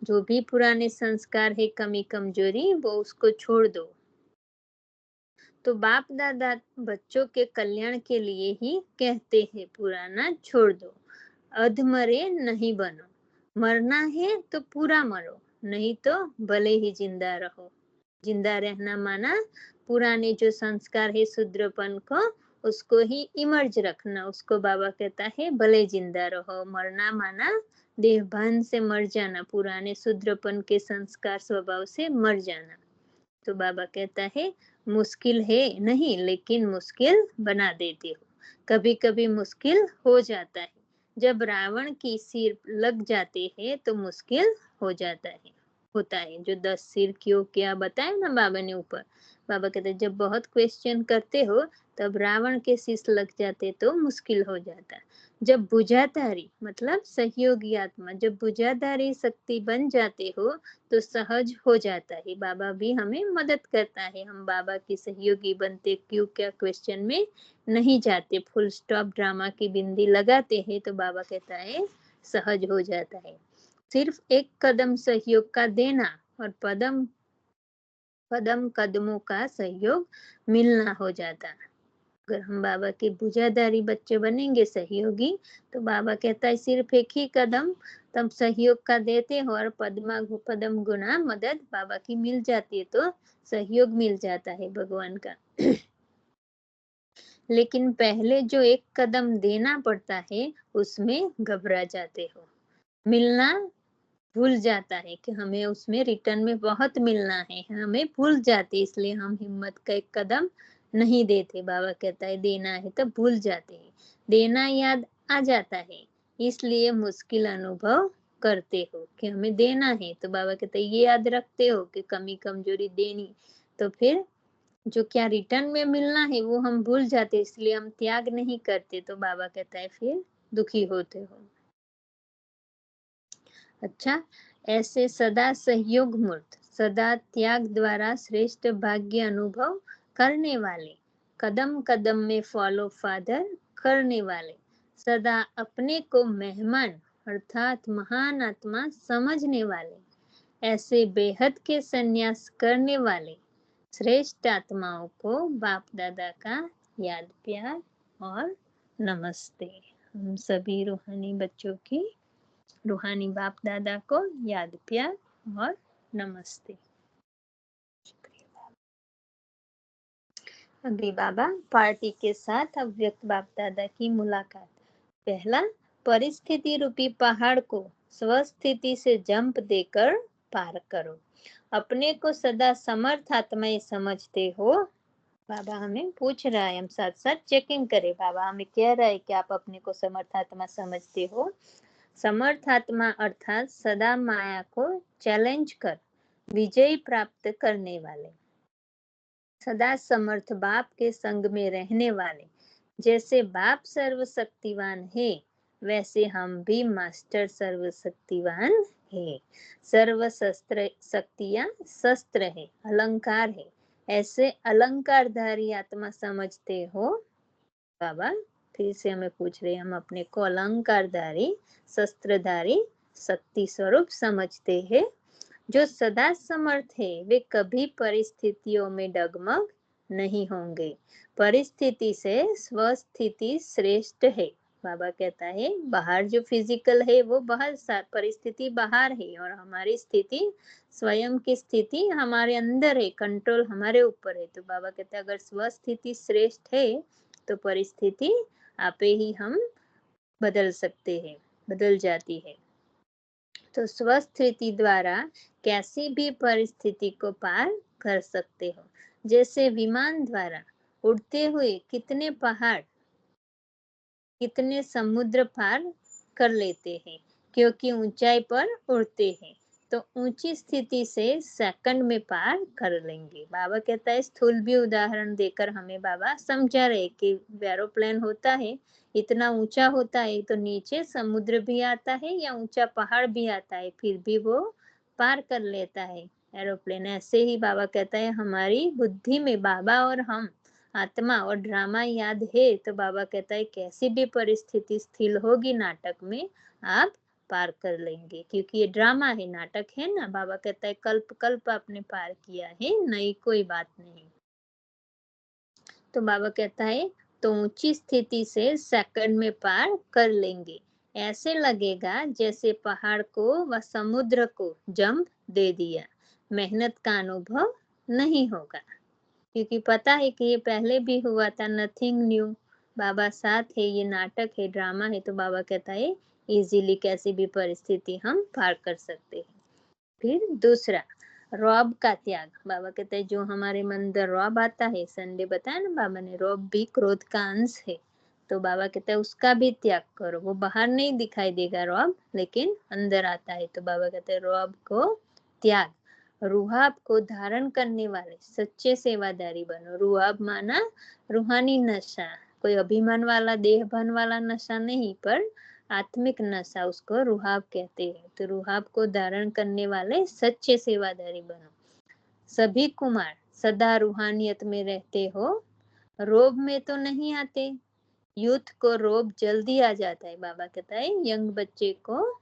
जो भी पुराने संस्कार है, कमी कमजोरी, वो उसको छोड़ दो। तो बाप दादा बच्चों के कल्याण के लिए ही कहते हैं पुराना छोड़ दो, अधमरे नहीं बनो, मरना है तो पूरा मरो, नहीं तो भले ही जिंदा रहो। जिंदा रहना माना पुराने जो संस्कार है शूद्रपन को, उसको ही इमर्ज रखना, उसको बाबा कहता है भले जिंदा रहो। मरना माना देहभान से मर जाना, पुराने शूद्रपन के संस्कार स्वभाव से मर जाना। तो बाबा कहता है मुश्किल है नहीं, लेकिन मुश्किल बना देते हो, कभी कभी मुश्किल हो जाता है, जब रावण की सिर लग जाते हैं तो मुश्किल हो जाता है, होता है। जो 10 सिर क्यों क्या बताया ना बाबा ने ऊपर, बाबा कहते हैं जब बहुत क्वेश्चन करते हो तब रावण के शीश लग जाते तो मुश्किल हो जाता। जब बुझाधारी मतलब सहयोगी आत्मा, जब बुझाधारी शक्ति बन जाते हो तो सहज हो जाता है, बाबा भी हमें मदद करता है, हम बाबा की सहयोगी बनते, क्यों क्या क्वेश्चन में नहीं जाते, फुल स्टॉप ड्रामा की बिंदी लगाते हैं, तो बाबा कहता है सहज हो जाता है। सिर्फ एक कदम सहयोग का देना और पदम कदम कदमों का सहयोग मिलना हो जाता। अगर हम बाबा के बुझाधारी बच्चे बनेंगे सहयोगी, तो बाबा कहता है सिर्फ एक ही कदम तब सहयोग का देते हो और पदम गुना मदद बाबा की मिल जाती है, तो सहयोग मिल जाता है भगवान का। लेकिन पहले जो एक कदम देना पड़ता है उसमें घबरा जाते हो, मिलना भूल जाता है कि हमें उसमें रिटर्न में बहुत मिलना है, हमें भूल जाते, इसलिए हम हिम्मत का एक कदम नहीं देते। बाबा कहता है देना है तो भूल जाते हैं, देना याद आ जाता है, इसलिए मुश्किल अनुभव करते हो कि हमें देना है। तो बाबा कहते हैं ये याद रखते हो कि कमी कमजोरी देनी, तो फिर जो क्या रिटर्न में मिलना है वो हम भूल जाते, इसलिए हम त्याग नहीं करते, तो बाबा कहता है फिर दुखी होते हो। अच्छा, ऐसे सदा सहयोग मूर्त, सदा त्याग द्वारा श्रेष्ठ भाग्य अनुभव करने वाले, कदम कदम में फॉलो फादर करने वाले, सदा अपने को मेहमान अर्थात महान आत्मा समझने वाले, ऐसे बेहद के संन्यास करने वाले श्रेष्ठ आत्माओं को बाप दादा का याद प्यार और नमस्ते। हम सभी रूहानी बच्चों की रूहानी बाप दादा को याद प्यार और नमस्ते। अभी बाबा पार्टी के साथ अव्यक्त बाप दादा की मुलाकात। पहला, परिस्थिति रूपी पहाड़ को स्वस्थिति से जंप देकर पार करो। अपने को सदा समर्थ आत्माएं समझते हो। बाबा हमें पूछ रहा है, हम साथ साथ चेकिंग करें। बाबा हमें कह रहा है कि आप अपने को समर्थ आत्मा समझते हो। समर्थ आत्मा अर्थात सदा माया को चैलेंज कर विजय प्राप्त करने वाले, सदा समर्थ बाप के संग में रहने वाले। जैसे बाप सर्वशक्तिवान है वैसे हम भी मास्टर सर्वशक्तिवान है। सर्व शस्त्र शक्तियां शस्त्र है, अलंकार है। ऐसे अलंकारधारी आत्मा समझते हो? बाबा फिर से हमें पूछ रहे हैं, हम अपने को अलंकारधारी शस्त्रधारी शक्ति स्वरूप समझते हैं। जो सदा समर्थ है वे कभी परिस्थितियों में डगमग नहीं होंगे। परिस्थिति से स्वस्थिति श्रेष्ठ है। बाबा कहता है बाहर जो फिजिकल है वो बाहर परिस्थिति बाहर है और हमारी स्थिति स्वयं की स्थिति हमारे अंदर है, कंट्रोल हमारे ऊपर है। तो बाबा कहते हैं अगर स्वस्थिति श्रेष्ठ है तो परिस्थिति आपे ही हम बदल सकते हैं, बदल जाती है। तो स्वस्थिति द्वारा कैसी भी परिस्थिति को पार कर सकते हो। जैसे विमान द्वारा उड़ते हुए कितने पहाड़, कितने समुद्र पार कर लेते हैं क्योंकि ऊंचाई पर उड़ते हैं। तो ऊंची स्थिति से सेकंड में पार कर लेंगे। बाबा कहता है स्थूल भी उदाहरण देकर हमें बाबा समझा रहे कि एरोप्लेन होता है, इतना ऊंचा होता है तो नीचे समुद्र भी आता है या ऊंचा पहाड़ भी आता है, फिर भी वो पार कर लेता है एरोप्लेन। ऐसे ही बाबा कहता है हमारी बुद्धि में बाबा और हम आत्मा और ड्रामा याद है तो बाबा कहता है कैसी भी परिस्थिति स्थिर होगी नाटक में आप पार कर लेंगे, क्योंकि ये ड्रामा है, नाटक है ना। बाबा कहता है कल्प कल्प आपने पार किया है, नई कोई बात नहीं। तो बाबा कहता है तो ऊंची स्थिति से सेकंड में पार कर लेंगे। ऐसे लगेगा जैसे पहाड़ को व समुद्र को जंप दे दिया। मेहनत का अनुभव नहीं होगा क्योंकि पता है कि ये पहले भी हुआ था, नथिंग न्यू। बाबा साथ है, ये नाटक है, ड्रामा है। तो बाबा कहता है इजीली कैसी भी परिस्थिति हम पार कर सकते हैं। फिर दूसरा रौब का त्याग। बाबा कहते हैं जो हमारे मन अंदर रौब आता है, संडे बताया ना बाबा ने, रौब भी क्रोध का अंश है। तो बाबा कहते हैं उसका भी त्याग करो। वो बाहर नहीं दिखाई देगा रौब, लेकिन अंदर आता है। तो बाबा कहते हैं रौब को त्याग। रुहाब को धारण करने वाले सच्चे सेवादारी बनो। रुहाब माना रूहानी नशा, कोई अभिमान वाला देहभान वाला नशा नहीं, पर आत्मिक नशा, उसको रुहाब कहते हैं। तो रुहाब को धारण करने वाले सच्चे सेवादारी बनो। सभी कुमार सदा रूहानियत में रहते हो, रोब में तो नहीं आते। यूथ को रोब जल्दी आ जाता है। बाबा कहता है यंग बच्चे को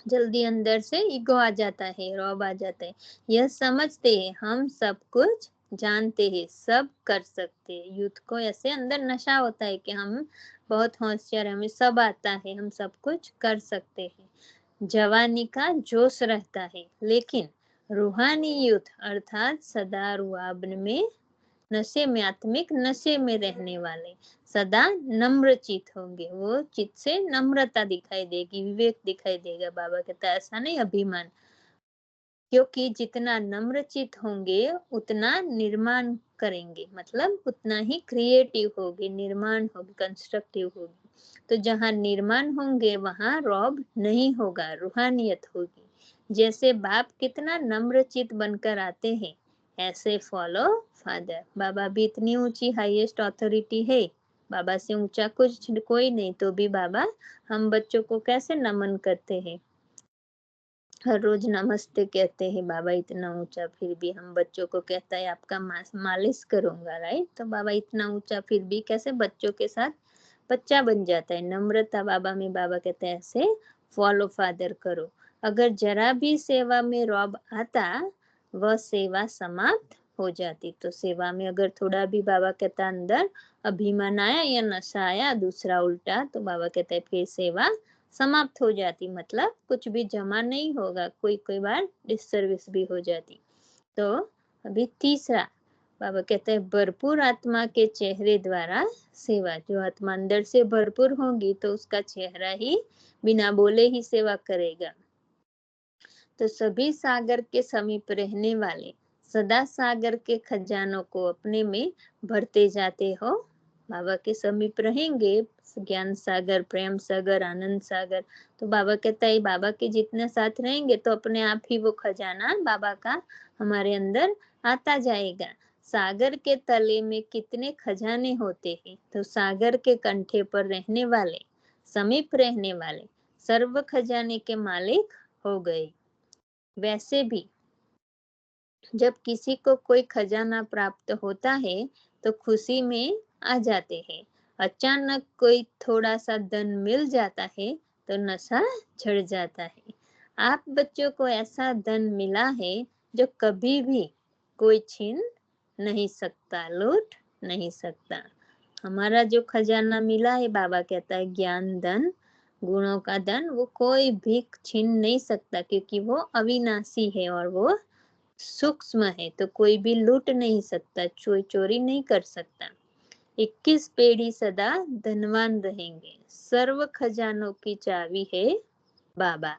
जल्दी अंदर से ईगो आ जाता है, रौब आ जाता है। यह समझते हैं हम सब कुछ जानते हैं, सब कर सकते हैं। यूथ को ऐसे अंदर नशा होता है कि हम बहुत होशियार, हमें सब आता है, हम सब कुछ कर सकते हैं। जवानी का जोश रहता है, लेकिन रूहानी यूथ अर्थात सदा रुआब में, नशे में, आत्मिक नशे में रहने वाले सदा नम्र चित होंगे। वो चित से नम्रता दिखाई देगी, विवेक दिखाई देगा। बाबा कहता है ऐसा नहीं अभिमान, क्योंकि जितना नम्र चित होंगे उतना निर्माण करेंगे, मतलब उतना ही क्रिएटिव होगी, निर्माण होगी, कंस्ट्रक्टिव होगी। तो जहाँ निर्माण होंगे वहाँ रौब नहीं होगा, रूहानियत होगी। जैसे बाप कितना नम्र चित बनकर आते हैं, ऐसे फॉलो फादर। बाबा भी इतनी ऊंची हाईएस्ट अथॉरिटी है, बाबा से ऊंचा कुछ कोई नहीं, तो भी बाबा हम बच्चों को कैसे नमन करते हैं, हर रोज नमस्ते कहते हैं। बाबा इतना ऊंचा, फिर भी हम बच्चों को कहता है आपका मालिश करूंगा, राइट। तो बाबा इतना ऊंचा फिर भी कैसे बच्चों के साथ बच्चा बन जाता है, नम्रता बाबा में। बाबा कहते हैं ऐसे फॉलो फादर करो। अगर जरा भी सेवा में रौब आता वह सेवा समाप्त हो जाती। तो सेवा में अगर थोड़ा भी बाबा कहता अंदर अभिमान आया या नशा आया दूसरा उल्टा, तो बाबा कहता है फिर सेवा समाप्त हो जाती, मतलब कुछ भी जमा नहीं होगा, कोई कोई बार डिसर्विस भी हो जाती। तो अभी तीसरा बाबा कहते हैं भरपूर आत्मा के चेहरे द्वारा सेवा। जो आत्मा अंदर से भरपूर होगी तो उसका चेहरा ही बिना बोले ही सेवा करेगा। तो सभी सागर के समीप रहने वाले सदा सागर के खजानों को अपने में भरते जाते हो। बाबा के समीप रहेंगे, ज्ञान सागर, प्रेम सागर, आनंद सागर। तो बाबा कहता है बाबा के जितने साथ रहेंगे तो अपने आप ही वो खजाना बाबा का हमारे अंदर आता जाएगा। सागर के तले में कितने खजाने होते हैं, तो सागर के कंठे पर रहने वाले समीप रहने वाले सर्व खजाने के मालिक हो गए। वैसे भी जब किसी को कोई खजाना प्राप्त होता है तो खुशी में आ जाते हैं। अचानक कोई थोड़ा सा धन मिल जाता है तो नशा चढ़ जाता है। आप बच्चों को ऐसा धन मिला है जो कभी भी कोई छीन नहीं सकता, लूट नहीं सकता। हमारा जो खजाना मिला है, बाबा कहता है ज्ञान धन, गुणों का धन, वो कोई भी छीन नहीं सकता, क्योंकि वो अविनाशी है और वो सूक्ष्म है, तो कोई भी लूट नहीं सकता, चोरी नहीं कर सकता। 21 पीढ़ी सदा धनवान रहेंगे। सर्व खजानों की चाबी है बाबा।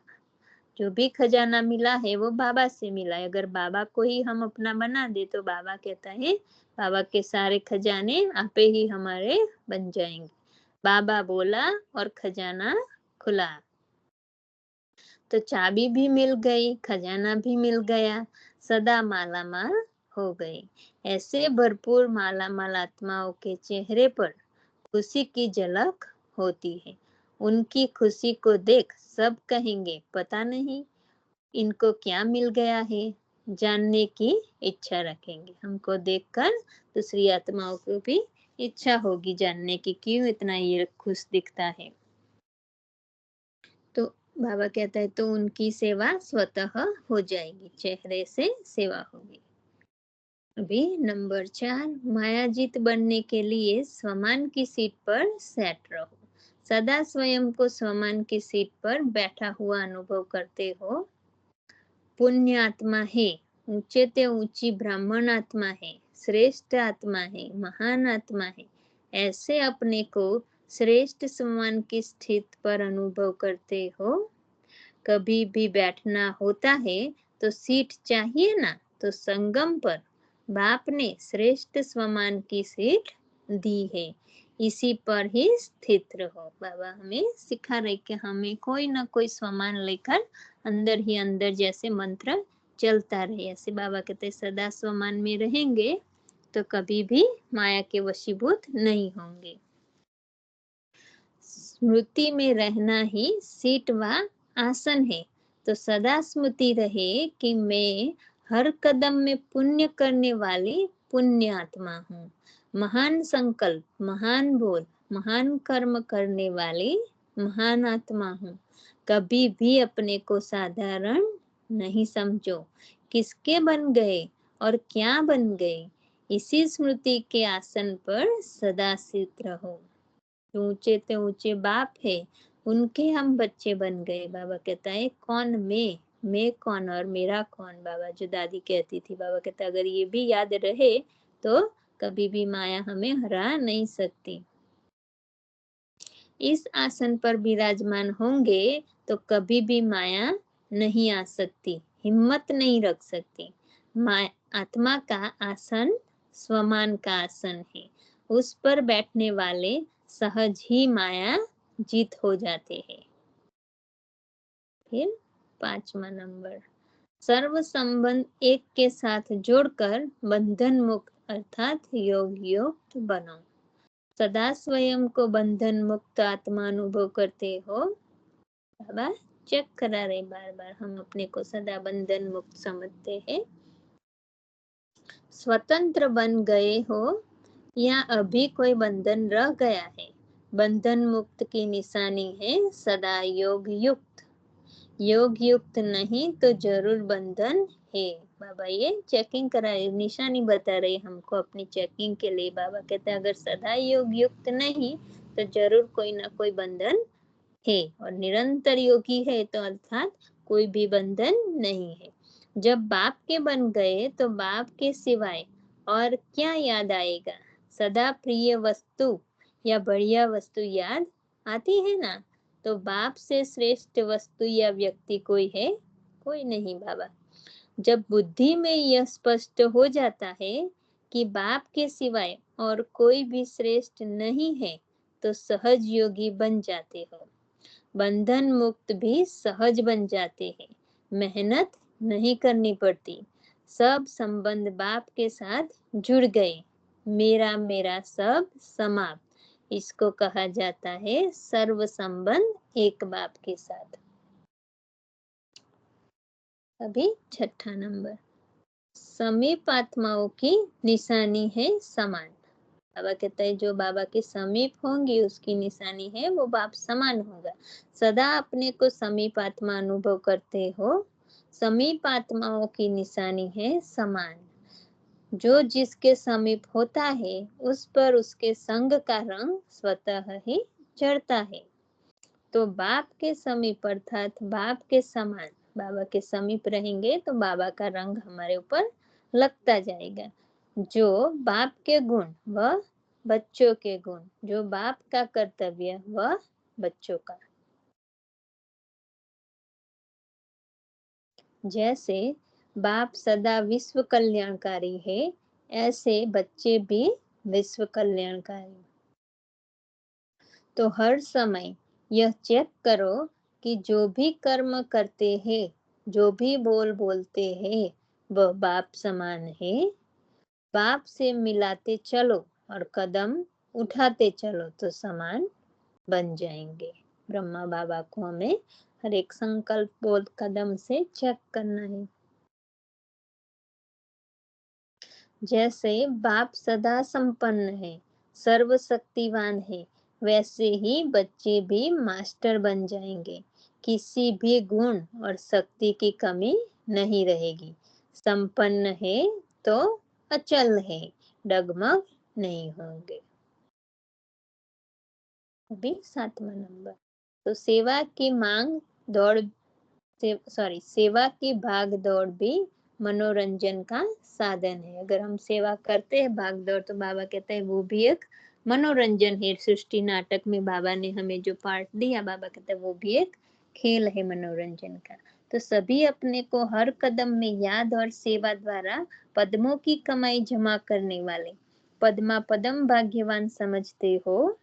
जो भी खजाना मिला है वो बाबा से मिला है। अगर बाबा को ही हम अपना बना दे तो बाबा कहता है बाबा के सारे खजाने आपे ही हमारे बन जाएंगे। बाबा बोला और खजाना खुला। तो चाबी भी मिल गई, खजाना भी मिल गया, सदा मालामाल हो गई। ऐसे भरपूर मालामाल आत्माओं के चेहरे पर खुशी की झलक होती है। उनकी खुशी को देख सब कहेंगे पता नहीं इनको क्या मिल गया है, जानने की इच्छा रखेंगे। हमको देखकर दूसरी आत्माओं को भी इच्छा होगी जानने की, क्यों इतना ये खुश दिखता है। तो बाबा कहता है तो उनकी सेवा स्वतः हो जाएगी, चेहरे से सेवा होगी। अभी नंबर 4, मायाजीत बनने के लिए स्वमान की सीट पर सेट रहो। सदा स्वयं को स्वमान की सीट पर बैठा हुआ अनुभव करते हो। पुण्य आत्मा है, ऊंचे ते ऊंची ब्राह्मण आत्मा है, श्रेष्ठ आत्मा है, महान आत्मा है, ऐसे अपने को श्रेष्ठ सम्मान की स्थिति पर अनुभव करते हो। कभी भी बैठना होता है तो सीट चाहिए ना, तो संगम पर बाप ने श्रेष्ठ सम्मान की सीट दी है, इसी पर ही स्थित रहो। बाबा हमें सिखा रहे कि हमें कोई ना कोई सम्मान लेकर अंदर ही अंदर जैसे मंत्र चलता रहे। ऐसे बाबा कहते सदा सम्मान में रहेंगे तो कभी भी माया के वशीभूत नहीं होंगे। स्मृति में रहना ही सीट व आसन है, तो सदा स्मृति रहे कि मैं हर कदम में पुण्य करने वाली पुण्य आत्मा हूँ। महान संकल्प, महान बोल, महान कर्म करने वाली महान आत्मा हूँ। कभी भी अपने को साधारण नहीं समझो। किसके बन गए और क्या बन गए, इसी स्मृति के आसन पर सदा स्थित रहो। ऊंचे ते ऊंचे बाप है, उनके हम बच्चे बन गए। बाबा कहता है कौन मैं कौन और मेरा कौन। बाबा जो दादी कहती थी, बाबा कहता अगर ये भी याद रहे तो कभी भी माया हमें हरा नहीं सकती। इस आसन पर विराजमान होंगे तो कभी भी माया नहीं आ सकती, हिम्मत नहीं रख सकती। आत्मा का आसन स्वमान का आसन है, उस पर बैठने वाले सहज ही माया जीत हो जाते हैं। फिर 5वां नंबर, सर्व संबंध एक के साथ जोड़कर बंधन मुक्त अर्थात योग युक्त बनो। सदा स्वयं को बंधन मुक्त आत्मा अनुभव करते हो। बाबा चेक करा रहे बार बार, हम अपने को सदा बंधन मुक्त समझते हैं। स्वतंत्र बन गए हो या अभी कोई बंधन रह गया है, बंधन मुक्त की निशानी है सदा योग युक्त। योग युक्त नहीं तो जरूर बंधन है। बाबा ये चेकिंग कराए, निशानी बता रहे हमको अपनी चेकिंग के लिए। बाबा कहते हैं अगर सदा योग युक्त नहीं तो जरूर कोई ना कोई बंधन है, और निरंतर योगी है तो अर्थात कोई भी बंधन नहीं है। जब बाप के बन गए तो बाप के सिवाय और क्या याद आएगा। सदा प्रिय वस्तु या बढ़िया वस्तु याद आती है ना, तो बाप से श्रेष्ठ वस्तु या व्यक्ति कोई है? कोई नहीं बाबा। जब बुद्धि में यह स्पष्ट हो जाता है कि बाप के सिवाय और कोई भी श्रेष्ठ नहीं है तो सहज योगी बन जाते हो। बंधन मुक्त भी सहज बन जाते हैं, मेहनत नहीं करनी पड़ती। सब संबंध बाप के साथ जुड़ गए, मेरा मेरा सब समाप्त। इसको कहा जाता है सर्व संबंध एक बाप के साथ। अभी छठा नंबर, समीप आत्माओं की निशानी है समान। बाबा कहता है जो बाबा के समीप होंगी उसकी निशानी है वो बाप समान होगा। सदा अपने को समीप आत्मा अनुभव करते हो, समीप आत्माओं की निशानी है समान। जो जिसके समीप होता है उस पर उसके संग का रंग स्वतः ही चढ़ता है। तो बाप के समीप अर्थात बाप के समान, बाबा के समीप रहेंगे तो बाबा का रंग हमारे ऊपर लगता जाएगा। जो बाप के गुण वह बच्चों के गुण, जो बाप का कर्तव्य वह बच्चों का। जैसे बाप सदा विश्व कल्याणकारी है, ऐसे बच्चे भी विश्व कल्याणकारी। तो हर समय यह चेक करो कि जो भी कर्म करते हैं, जो भी बोल बोलते हैं, वह बाप समान है। बाप से मिलाते चलो और कदम उठाते चलो तो समान बन जाएंगे। ब्रह्मा बाबा को हमें हर एक संकल्प बोध कदम से चेक करना है। जैसे बाप सदा संपन्न है, सर्वशक्तिवान है, वैसे ही बच्चे भी मास्टर बन जाएंगे। किसी भी गुण और शक्ति की कमी नहीं रहेगी। संपन्न है तो अचल है, डगमग नहीं होंगे। अभी 7वां नंबर, तो सेवा की मांग दौड़ सेवा की भाग दौड़ भी मनोरंजन का साधन है। अगर हम सेवा करते हैं भाग दौड़, तो बाबा कहते हैं वो भी एक मनोरंजन है। सृष्टि नाटक में बाबा ने हमें जो पार्ट दिया, बाबा कहते हैं वो भी एक खेल है मनोरंजन का। तो सभी अपने को हर कदम में याद और सेवा द्वारा पद्मों की कमाई जमा करने वाले पद्मा पदम भाग्यवान समझते हो।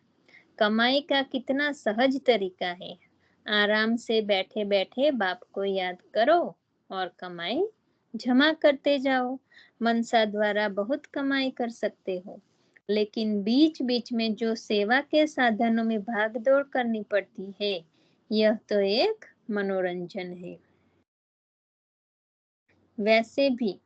कमाई का कितना सहज तरीका है। आराम से बैठे बैठे बाप को याद करो और कमाई जमा करते जाओ। मनसा द्वारा बहुत कमाई कर सकते हो, लेकिन बीच बीच में जो सेवा के साधनों में भाग दौड़ करनी पड़ती है, यह तो एक मनोरंजन है। वैसे भी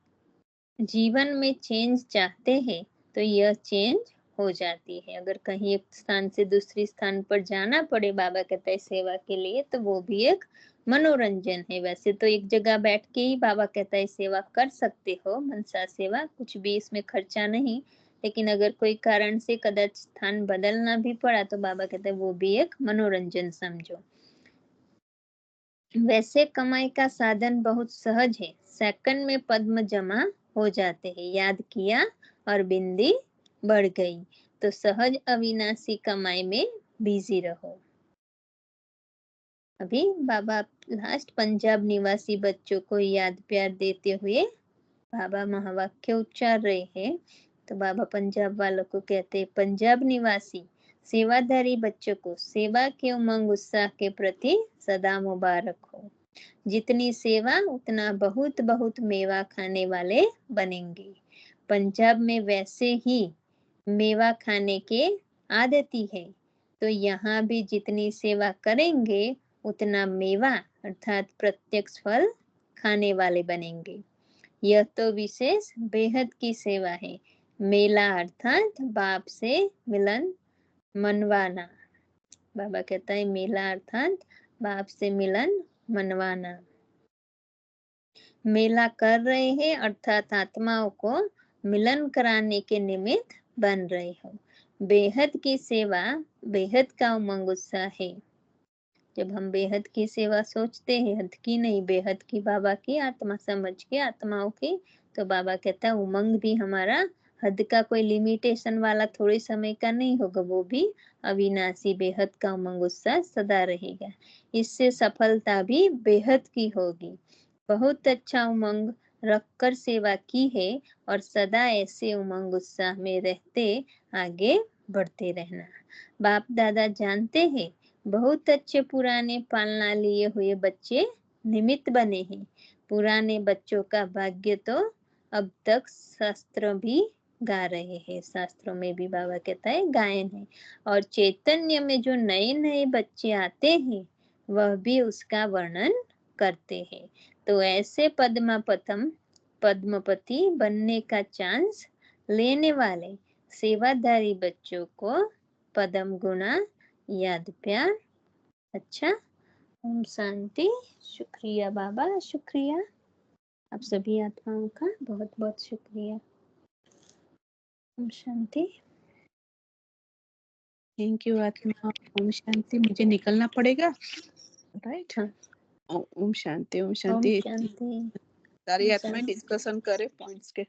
जीवन में चेंज चाहते हैं तो यह चेंज हो जाती है। अगर कहीं एक स्थान से दूसरी स्थान पर जाना पड़े बाबा कहते हैं सेवा के लिए, तो वो भी एक मनोरंजन है। वैसे तो एक जगह बैठ के ही बाबा कहता है सेवा कर सकते हो, मनसा सेवा, कुछ भी इसमें खर्चा नहीं। लेकिन अगर कोई कारण से कदाच स्थान बदलना भी पड़ा तो बाबा कहते हैं वो भी एक मनोरंजन समझो। वैसे कमाई का साधन बहुत सहज है। सेकंड में पद्म जमा हो जाते हैं। याद किया और बिंदी बढ़ गई। तो सहज अविनाशी कमाई में बिजी रहो। अभी बाबा लास्ट पंजाब निवासी बच्चों को याद प्यार देते हुए बाबा महावाक्य उच्चार रहे हैं। तो बाबा पंजाब वालों को कहते हैं, पंजाब निवासी सेवाधारी बच्चों को सेवा के उमंग उत्साह के प्रति सदा मुबारक हो। जितनी सेवा उतना बहुत बहुत मेवा खाने वाले बनेंगे। पंजाब में वैसे ही मेवा खाने के आदती है, तो यहाँ भी जितनी सेवा करेंगे उतना मेवा अर्थात प्रत्यक्ष फल खाने वाले बनेंगे। यह तो विशेष बेहद की सेवा है। मेला अर्थात बाप से मिलन मनवाना। बाबा कहता है मेला अर्थात बाप से मिलन मनवाना। मेला कर रहे हैं अर्थात आत्माओं को मिलन कराने के निमित्त बन रहे हो। बेहद की सेवा बेहद का उमंग उत्साह है। जब हम बेहद की सेवा सोचते हैं, हद की नहीं, बेहद की, बाबा की आत्मा समझ के आत्माओं की, तो बाबा कहता है उमंग भी हमारा हद का कोई लिमिटेशन वाला थोड़े समय का नहीं होगा, वो भी अविनाशी बेहद का उमंग उत्साह सदा रहेगा। इससे सफलता भी बेहद की होगी। बहुत अच्छा उमंग रखकर सेवा की है और सदा ऐसे उमंग उत्साह में रहते आगे बढ़ते रहना। बाप दादा जानते हैं बहुत अच्छे पुराने पालना लिए हुए बच्चे निमित्त बने हैं। पुराने बच्चों का भाग्य तो अब तक शास्त्र भी गा रहे हैं। शास्त्रों में भी बाबा कहता है गायन है। और चैतन्य में जो नए-नए बच्चे आते हैं, वह भी उसका वर्णन करते हैं। तो ऐसे पद्मपति बनने का चांस लेने वाले सेवाधारी बच्चों को पद्म गुणा याद प्यार। अच्छा, ओम शांति। शुक्रिया बाबा, शुक्रिया। आप सभी आत्माओं का बहुत-बहुत शुक्रिया। ओम शांति।
थैंक यू आत्मा। ओम शांति। मुझे निकलना पड़ेगा, राइट?
हाँ।
ओम शांति, ओम
ओम
शांति।
शांति।
सारी
ओम
आत्माएं
शांति।
डिस्कशन करें पॉइंट्स के।